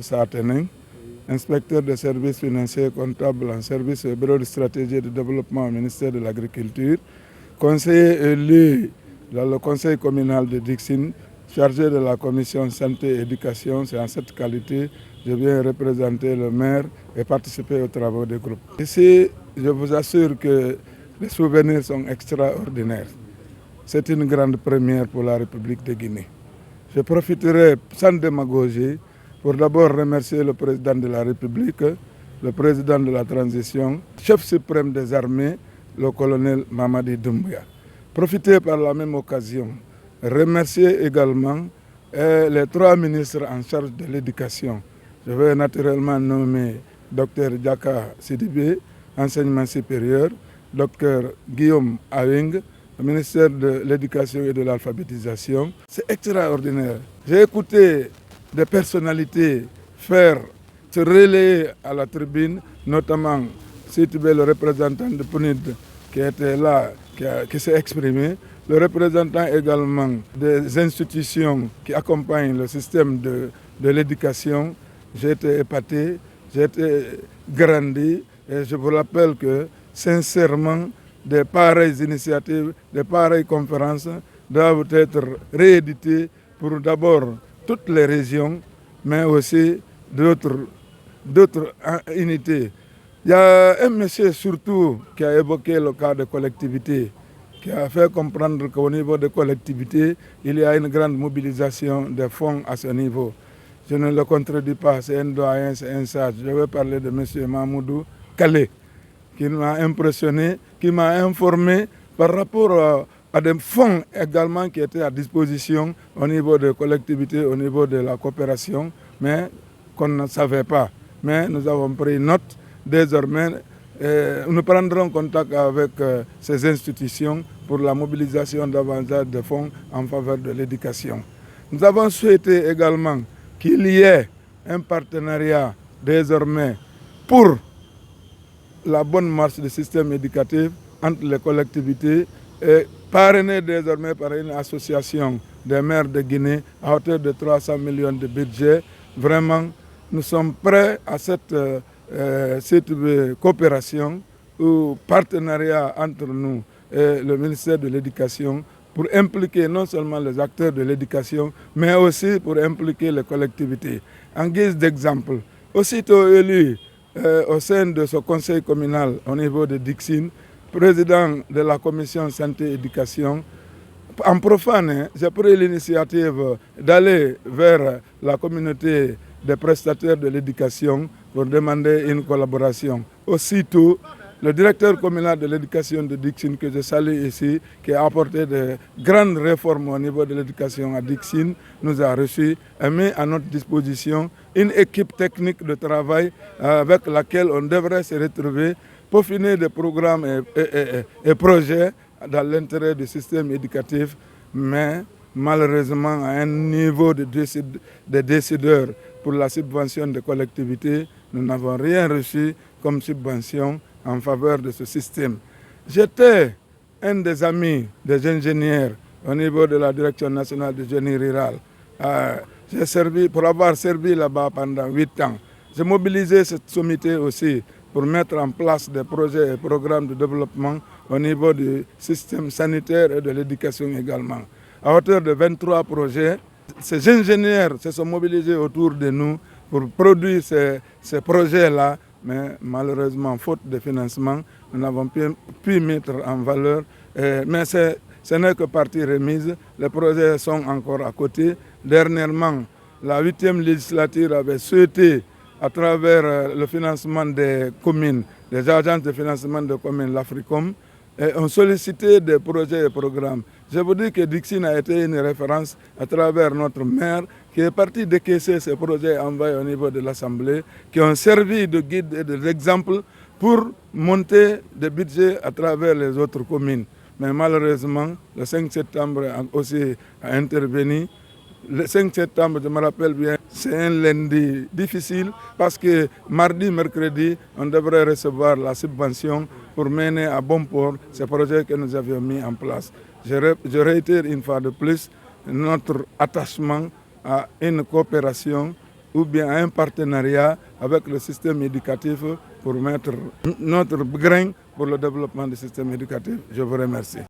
Sartening, inspecteur des services financiers comptables en service au bureau de stratégie et de développement au ministère de l'Agriculture, conseiller élu dans le conseil communal de Dixine, chargé de la commission santé et éducation. C'est en cette qualité que je viens représenter le maire et participer aux travaux du groupe. Ici, je vous assure que les souvenirs sont extraordinaires. C'est une grande première pour la République de Guinée. Je profiterai sans démagogie pour d'abord remercier le président de la République, le président de la transition, chef suprême des armées, le colonel Mamadi Doumbouya. Profiter par la même occasion, remercier également les 3 ministres en charge de l'éducation. Je vais naturellement nommer Dr Diaka Sidibé, enseignement supérieur, Dr Guillaume Awing, le ministère de l'Éducation et de l'Alphabétisation. C'est extraordinaire. J'ai écouté des personnalités faire se relayer à la tribune, notamment Sidibé, le représentant de PNUD qui était là, qui s'est exprimé, le représentant également des institutions qui accompagnent le système de l'éducation. J'ai été épaté, j'ai été grandi et je vous rappelle que sincèrement, de pareilles initiatives, de pareilles conférences doivent être rééditées pour d'abord toutes les régions, mais aussi d'autres unités. Il y a un monsieur surtout qui a évoqué le cas de collectivité, qui a fait comprendre qu'au niveau des collectivités, il y a une grande mobilisation des fonds à ce niveau. Je ne le contredis pas, c'est un doyen, c'est un sage. Je vais parler de monsieur Mahmoudou Kalé, qui m'a impressionné, qui m'a informé par rapport à des fonds également qui étaient à disposition au niveau des collectivités, au niveau de la coopération, mais qu'on ne savait pas. Mais nous avons pris note. Désormais, nous prendrons contact avec ces institutions pour la mobilisation davantage de fonds en faveur de l'éducation. Nous avons souhaité également qu'il y ait un partenariat désormais pour la bonne marche du système éducatif entre les collectivités et parrainé désormais par une association des maires de Guinée à hauteur de 300 millions de budget. Vraiment, nous sommes prêts à cette coopération ou partenariat entre nous et le ministère de l'Éducation pour impliquer non seulement les acteurs de l'éducation, mais aussi pour impliquer les collectivités. En guise d'exemple, aussitôt élu au sein de ce conseil communal au niveau de Dixine, président de la commission santé et éducation, en profane, j'ai pris l'initiative d'aller vers la communauté des prestataires de l'éducation pour demander une collaboration. Aussitôt, le directeur communal de l'éducation de Dixine, que je salue ici, qui a apporté de grandes réformes au niveau de l'éducation à Dixine, nous a reçus et mis à notre disposition une équipe technique de travail avec laquelle on devrait se retrouver, peaufiner des programmes et projets dans l'intérêt du système éducatif, mais malheureusement à un niveau de décideurs pour la subvention des collectivités, nous n'avons rien reçu comme subvention en faveur de ce système. J'étais un des amis des ingénieurs au niveau de la Direction nationale du génie rural. J'ai servi, pour avoir servi là-bas pendant 8 ans. J'ai mobilisé cette sommité aussi pour mettre en place des projets et programmes de développement au niveau du système sanitaire et de l'éducation également. À hauteur de 23 projets, ces ingénieurs se sont mobilisés autour de nous pour produire ces projets-là, mais malheureusement, faute de financement, nous n'avons pu mettre en valeur. Mais ce n'est que partie remise, les projets sont encore à côté. Dernièrement, la 8e législature avait souhaité, à travers le financement des communes, des agences de financement des communes, l'Africom, ont sollicité des projets et programmes. Je vous dis que Dixine a été une référence à travers notre maire qui est parti décaisser ces projets envoyés au niveau de l'Assemblée, qui ont servi de guide et d'exemple pour monter des budgets à travers les autres communes. Mais malheureusement, le 5 septembre aussi a intervenu. Le 5 septembre, je me rappelle bien, c'est un lundi difficile parce que mardi, mercredi, on devrait recevoir la subvention pour mener à bon port ces projets que nous avions mis en place. Je réitère une fois de plus notre attachement à une coopération ou bien un partenariat avec le système éducatif pour mettre notre grain pour le développement du système éducatif. Je vous remercie.